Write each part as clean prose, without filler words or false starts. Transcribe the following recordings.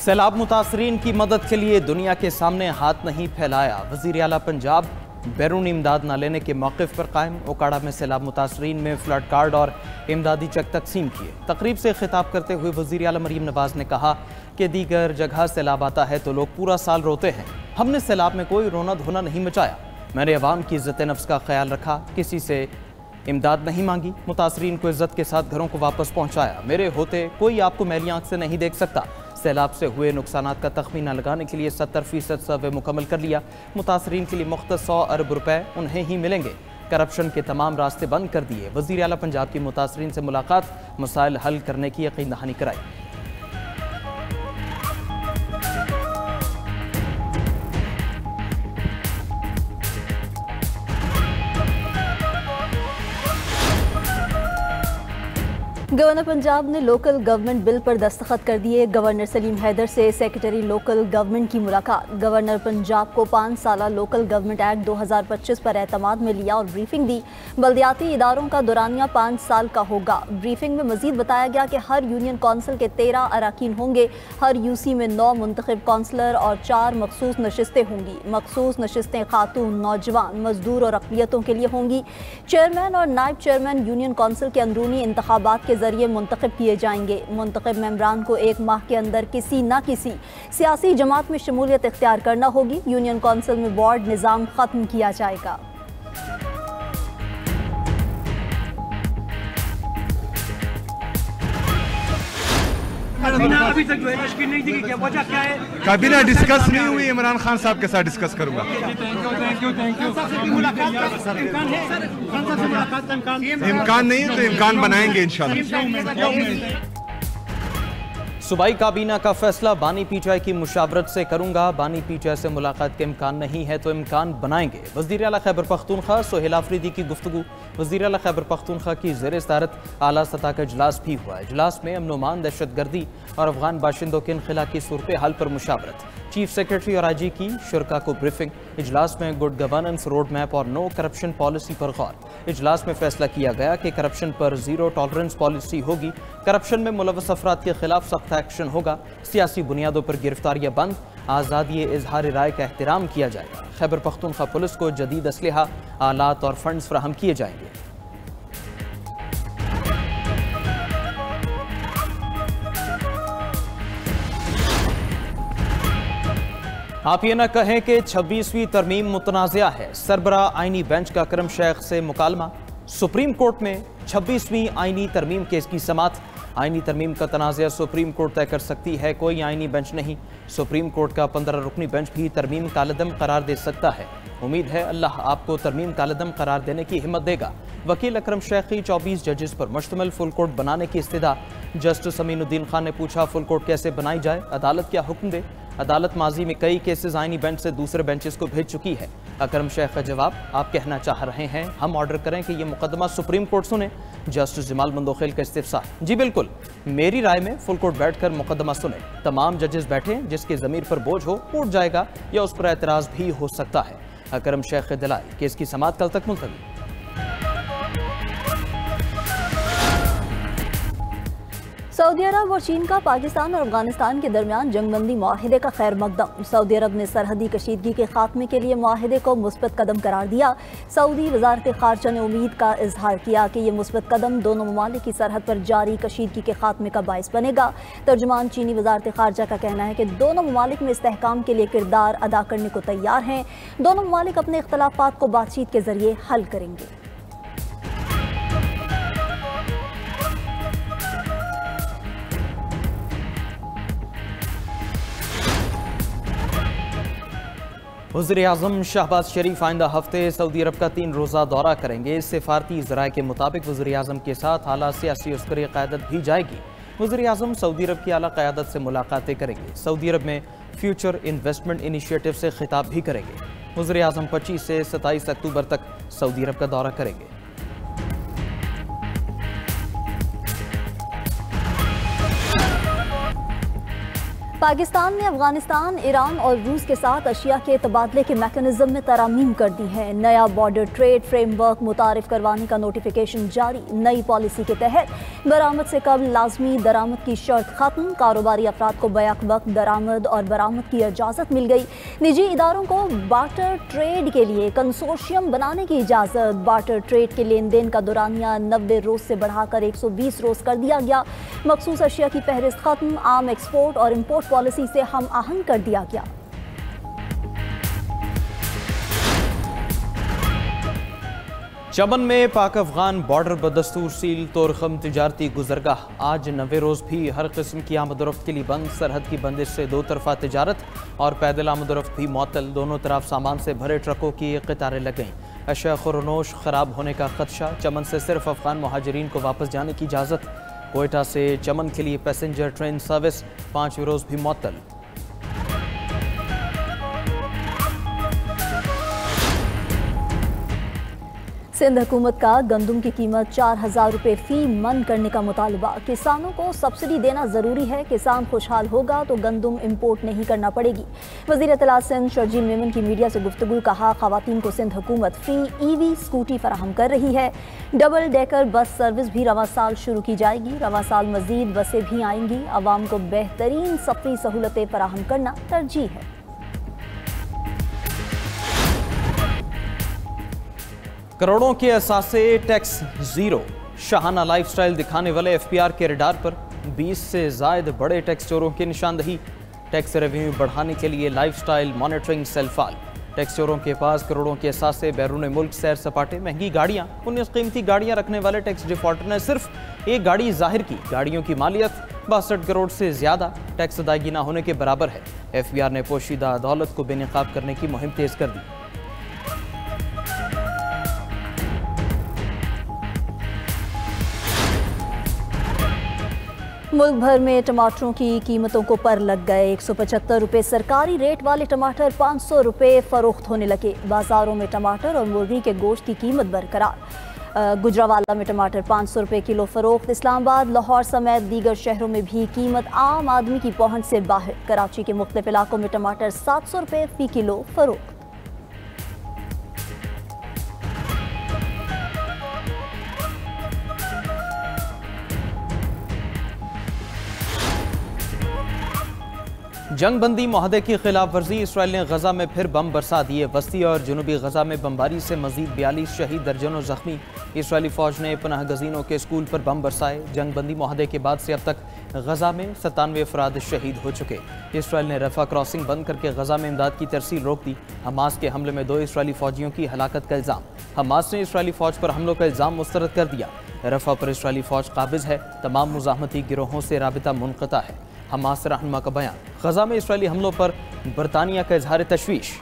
सैलाब मुतासरीन की मदद के लिए दुनिया के सामने हाथ नहीं फैलाया। वज़ीर आला पंजाब बैरून इमदाद न लेने के मौक़िफ़ पर कायम। ओकाड़ा में सैलाब मुतासरीन में फ्लड कार्ड और इमदादी चेक तकसीम किए। तकरीब से खिताब करते हुए वज़ीर आला मरीम नवाज़ ने कहा कि दीगर जगह सैलाब आता है तो लोग पूरा साल रोते हैं, हमने सैलाब में कोई रोना धोना नहीं मचाया। मैंने अवाम की इज़्ज़त नफ्स का ख्याल रखा, किसी से इमदाद नहीं मांगी, मुतासरीन को इज़्ज़त के साथ घरों को वापस पहुँचाया। मेरे होते कोई आपको मैली आँख से नहीं देख सकता। सैलाब से हुए नुकसानात का तखमीना लगाने के लिए 70% सर्वे मुकम्मल कर लिया। मुतासरीन के लिए मुख्तस 100 अरब रुपए उन्हें ही मिलेंगे। करप्शन के तमाम रास्ते बंद कर दिए। वज़ीर आला पंजाब की मुतासरीन से मुलाकात, मसाइल हल करने की यकीन दहानी कराई। गवर्नर पंजाब ने लोकल गवर्नमेंट बिल पर दस्तखत कर दिए। गवर्नर सलीम हैदर से सेक्रेटरी लोकल गवर्नमेंट की मुलाकात। गवर्नर पंजाब को 5 साला लोकल गवर्नमेंट एक्ट 2025 पर एतमाद में लिया और ब्रीफिंग दी। बल्दियाती इदारों का दौरानिया 5 साल का होगा। ब्रीफिंग में मजीद बताया गया कि हर यूनियन कौंसिल के 13 अरकान होंगे। हर यूसी में 9 मुंतखब कौंसलर और 4 मखसूस नशिस्तें होंगी। मखसूस नशिस्तें खातून, नौजवान, मजदूर और अक़लियतों के लिए होंगी। चेयरमैन और नायब चेयरमैन यूनियन कौंसिल के अंदरूनी इंतखाबात के जरिए मुंतखब किए जाएंगे। मुंतखब मेंबरान को 1 माह के अंदर किसी न किसी सियासी जमात में शमूलियत इख्तियार करना होगी। यूनियन कौंसिल में वार्ड निज़ाम खत्म किया जाएगा। अभी तक जो है तशकील नहीं दी गई, वजह क्या है? काबीना डिस्कस नहीं हुई। इमरान खान साहब के साथ डिस्कस करूंगा। इम्कान नहीं है तो इम्कान बनाएंगे इंशाल्लाह। सूबाई काबीना का फैसला, बानी पीटीआई की मुशावरत से करूंगा। बानी पीटीआई से मुलाकात के इम्कान नहीं है तो इम्कान बनाएंगे। वज़ीर आला खैबर पख्तूनख्वा सोहेल आफरीदी की गुफ्तगू। वज़ीर आला खैबर पख्तूनख्वा की ज़ेर सदारत आला सतह का इजलास भी हुआ। इजलास में अमन-ओ-अमान, दहशतगर्दी और अफगान बाशिंदों के इनखला की सूरत हाल पर मुशावरत। चीफ सेक्रेटरी और आईजी की शुरका को ब्रीफिंग। इजलास में गुड गवर्नेंस रोड मैप और नो करप्शन पॉलिसी पर गौर। इजलास में फैसला किया गया कि करप्शन पर ज़ीरो टॉलरेंस पॉलिसी होगी। करप्शन में मुलव्वस अफराद के खिलाफ सख्त एक्शन होगा। सियासी बुनियादों पर गिरफ्तारियां बंद। आज़ादी इजहार राय का एहतराम किया जाएगा। खैबर पख्तूनख्वा पुलिस को जदीद असलहा, आलात और फंड्स फराहम किए जाएंगे। आप ये न कहें कि 26वीं तरमीम मुतनाज़िया है। सरबरा आइनी बेंच का करम शेख से मुकालमा। सुप्रीम कोर्ट में 26वीं आइनी तरमीम केस की समाअत। आइनी तरमीम का तनाज़ा सुप्रीम कोर्ट तय कर सकती है, कोई आइनी बेंच नहीं। सुप्रीम कोर्ट का 15 रुकनी बेंच भी तरमीम कालदम करार दे सकता है। उम्मीद है अल्लाह आपको तरमीम कालदम करार देने की हिम्मत देगा। वकील अकरम शेख की 24 जजेस पर मुश्तमिल फुल कोर्ट बनाने की इस्तिदा। जस्टिस अमीनुद्दीन खान ने पूछा, फुल कोर्ट कैसे बनाई जाए, अदालत क्या हुक्म दे। अदालत माजी में कई केसेस आइनी बेंच से दूसरे बेंचेस को भेज चुकी है। अकरम शेख का जवाब, आप कहना चाह रहे हैं हम ऑर्डर करें कि यह मुकदमा सुप्रीम कोर्ट सुने। जस्टिस जमाल मंदोखेल का इस्तिफसार, जी बिल्कुल, मेरी राय में फुल कोर्ट बैठकर मुकदमा सुने। तमाम जजेस बैठे, जिसके ज़मीर पर बोझ हो उठ जाएगा या उस पर एतराज़ भी हो सकता है। अकरम शेख के दलाइल, केस की समाअत कल तक मुलतवी। सऊदी अरब और चीन का पाकिस्तान और अफगानिस्तान के दरमियान जंगबंदी माहिदे का खैर मकदम। सऊदी अरब ने सरहदी कशीदगी के खात्मे के लिए माहिदे को मुस्बत कदम करार दिया। सऊदी वजारत खारजा ने उम्मीद का इजहार किया कि यह मुस्बत कदम दोनों ममालिक की सरहद पर जारी कशीदगी के खात्मे का बायस बनेगा। तर्जुमान चीनी वजारत खारजा का कहना है कि दोनों ममालिक में इस्तेहकाम के लिए किरदार अदा करने को तैयार हैं। दोनों ममालिक अपने इख्तलाफात को बातचीत के जरिए हल करेंगे। वज़ीर आज़म शहबाज शरीफ आइंदा हफ्ते सऊदी अरब का 3 रोज़ा दौरा करेंगे। सिफारती ज़राए के मुताबिक वज़ीर आज़म के साथ आला सियासी अस्करी क़यादत भी जाएगी। वज़ीर आज़म सऊदी अरब की आला क़यादत से मुलाकातें करेंगे। सऊदी अरब में फ्यूचर इन्वेस्टमेंट इनिशिएटिव से खिताब भी करेंगे। वज़ीर आज़म 25 से 27 अक्टूबर तक सऊदी अरब का दौरा करेंगे। पाकिस्तान ने अफगानिस्तान, ईरान और रूस के साथ अशिया के तबादले के मैकेनिज्म में तरामीम कर दी है। नया बॉर्डर ट्रेड फ्रेमवर्क मुतारिफ करवाने का नोटिफिकेशन जारी। नई पॉलिसी के तहत बरामद से कबल लाजमी दरामद की शर्त खत्म। कारोबारी अफराद को बैक वक्त दरामद और बरामद की इजाज़त मिल गई। निजी इदारों को बार्टर ट्रेड के लिए कंसोर्शियम बनाने की इजाज़त। बार्टर ट्रेड के लेन देन का दौरानिया 90 रोज़ से बढ़ाकर 120 रोज़ कर दिया गया। मखसूस अशिया की फहरिस्त खत्म। आम एक्सपोर्ट और इम्पोर्ट पॉलिसी से हम आहंग कर दिया गया। चमन में पाक अफगान बॉर्डर बदस्तूर सील। तोरखम तिजारती गुजरगाह आज 90 रोज़ भी हर किस्म की आमदोरफ्त के लिए बंद। सरहद की बंदिश से दो तरफा तिजारत और पैदल आमदोरफ्त भी मुअत्तल। दोनों तरफ सामान से भरे ट्रकों की कतारें लग गईं। अशिया खुरनोश खराब होने का खदशा। चमन से सिर्फ अफगान महाजरीन को वापस जाने की इजाज़त। कोयटा से चमन के लिए पैसेंजर ट्रेन सर्विस 5 रोज़ भी मुअत्तल। सिंध हुकूमत का गंदम की कीमत 4000 रुपये फी मन करने का मुतालबा। किसानों को सब्सिडी देना ज़रूरी है। किसान खुशहाल होगा तो गंदम इम्पोर्ट नहीं करना पड़ेगी। वज़ीर इत्तलात सिंध शर्जील मेमन की मीडिया से गुफ्तगू। कहा, ख़वातीन को सिंध हुकूमत फ्री EV स्कूटी फराहम कर रही है। डबल डेकर बस सर्विस भी रवां साल शुरू की जाएगी। रवां साल मज़ीद बसें भी आएंगी। आवाम को बेहतरीन सफ़री सहूलतें फराहम करना तरजीह है। करोड़ों के असासे टैक्स जीरो। शाहाना लाइफस्टाइल दिखाने वाले FPR के रडार पर 20 से ज़ायद बड़े टैक्स चोरों की निशानदही। टैक्स रेवेन्यू बढ़ाने के लिए लाइफस्टाइल मॉनिटरिंग सेल फाल। टैक्स चोरों के पास करोड़ों के असासे, बैरून मुल्क सैर सपाटे, महंगी गाड़ियाँ। 19 कीमती गाड़ियाँ रखने वाले टैक्स डिफॉल्टर ने सिर्फ एक गाड़ी जाहिर की। गाड़ियों की मालियत 62 करोड़ से ज़्यादा टैक्स अदायगी न होने के बराबर है। FPR ने पोशीदा दौलत को बेनकाब करने की मुहिम तेज़ कर दी। मुल्क भर में टमाटरों की कीमतों को पर लग गए। 175 रुपये सरकारी रेट वाले टमाटर 500 रुपये फ़रोख्त होने लगे। बाज़ारों में टमाटर और मुर्गी के गोश्त की कीमत बरकरार। गुजरावाला में टमाटर 500 रुपये किलो फ़रोख्त। इस्लामाबाद, लाहौर समेत दीगर शहरों में भी कीमत आम आदमी की पहुँच से बाहर। कराची के मुख्तलिफ इलाकों में टमाटर 700 रुपये फ़ी किलो फ़रोख्त। जंगबंदी माहदे की खिलाफ वर्जी। इसराइल ने गजा में फिर बम बरसा दिए। वस्ती और जनूबी गजा में बमबारी से मजीद 42 शहीद, दर्जनों जख्मी। इसराइली फौज ने पनाह गजीनों के स्कूल पर बम बरसाए। जंगबंदी माहदे के बाद से अब तक गजा में 97 अफराद शहीद हो चुके। इसराइल ने रफा क्रॉसिंग बंद करके गजा में इमदाद की तरसील रोक दी। हमास के हमले में 2 इसराइली फौजियों की हलाकत का इल्ज़ाम। हमास ने इसराइली फौज पर हमलों का इल्ज़ाम मुस्तरद कर दिया। रफा पर इसराइली फौज काबिज है। तमाम मुज़ाहमती गिरोहों से राबिता मुनक़ता है। हमास रहनुमा का बयान। गजा में इसराइली हमलों पर बरतानिया का इजहार तशवीश।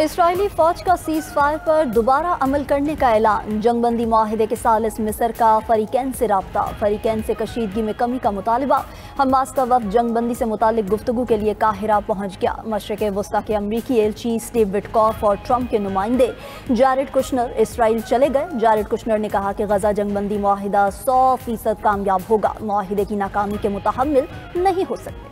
इसराइली फौज का सीज़ फायर पर दोबारा अमल करने का ऐलान। जंगबंदी माहिदे के सालिस मिस्र का फरीकैन से राब्ता। फरीकैन से कशीदगी में कमी का मुतालबा। हमास का वफ़द जंगबंदी से मुतालिक गुफ्तगू के लिए काहिरा पहुँच गया। मशरिक़ वस्ता के अमरीकी एलची स्टीव विटकॉफ और ट्रंप के नुमाइंदे जारेड कुशनर इसराइल चले गए। जारेड कुशनर ने कहा कि गजा जंगबंदी माहिदा 100% कामयाब होगा। माहिदे की नाकामी के मुतहम्मिल नहीं हो सकते।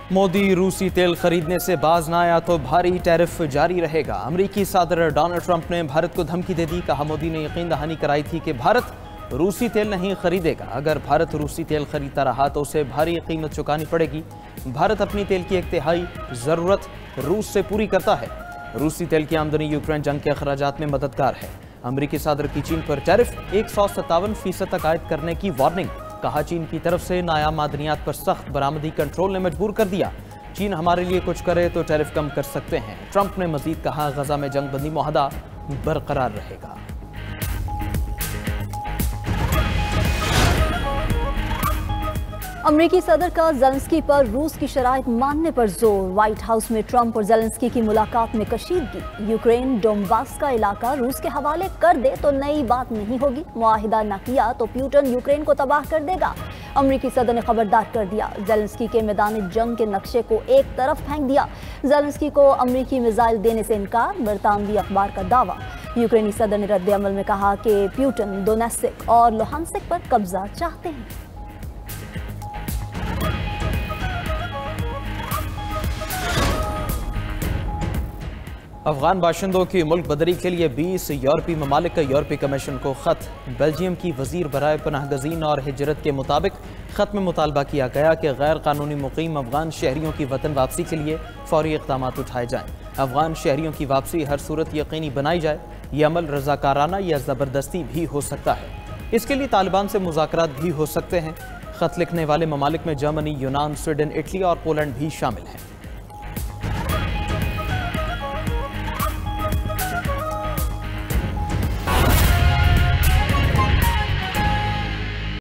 मोदी रूसी तेल खरीदने से बाज ना आया तो भारी टैरिफ जारी रहेगा। अमरीकी सदर डोनाल्ड ट्रंप ने भारत को धमकी दे दी। कहा, मोदी ने यकीन दहानी कराई थी कि भारत रूसी तेल नहीं खरीदेगा। अगर भारत रूसी तेल खरीदता रहा तो उसे भारी कीमत चुकानी पड़ेगी। भारत अपनी तेल की 1/3 ज़रूरत रूस से पूरी करता है। रूसी तेल की आमदनी यूक्रेन जंग के अखराजात में मददगार है। अमरीकी सदर की चीन पर टैरिफ 157% तक आयद करने की वार्निंग। कहा, चीन की तरफ से नायाब मादनियात पर सख्त बरामदी कंट्रोल ने मजबूर कर दिया। चीन हमारे लिए कुछ करे तो टैरिफ कम कर सकते हैं। ट्रंप ने मजीद कहा, गजा में जंगबंदी मुआहदा बरकरार रहेगा। अमरीकी सदर का ज़ेलेंस्की पर रूस की शराइत मानने पर जोर। व्हाइट हाउस में ट्रंप और ज़ेलेंस्की की मुलाकात में कशीदगी। यूक्रेन डोनबास का इलाका रूस के हवाले कर दे तो नई बात नहीं होगी। मुआहिदा न किया तो पुतिन यूक्रेन को तबाह कर देगा। अमरीकी सदर ने खबरदार कर दिया। ज़ेलेंस्की के मैदान जंग के नक्शे को एक तरफ फेंक दिया। ज़ेलेंस्की को अमरीकी मिसाइल देने से इनकार, बरतानवी अखबार का दावा। यूक्रेनी सदर ने रद्द अमल में कहा कि प्यूटन दोनेत्स्क और लुहांस्क पर कब्जा चाहते हैं। अफगान बाशिंदों की मुल्क बदरी के लिए 20 यूरोपीय ममालिक का यूरोपीय कमीशन को खत। बेल्जियम की वजीर बराए पनाह गजीन और हिजरत के मुताबिक खत में मुतालबा किया गया कि गैर कानूनी मुकीम अफगान शहरियों की वतन वापसी के लिए फौरी इक़दाम उठाए जाएँ। अफगान शहरियों की वापसी हर सूरत यकीनी बनाई जाए। यह अमल रजाकाराना या ज़बरदस्ती भी हो सकता है। इसके लिए तालिबान से मुज़ाकरात भी हो सकते हैं। खत लिखने वाले ममालिक में जर्मनी, यूनान, स्वीडन, इटली और पोलैंड भी शामिल हैं।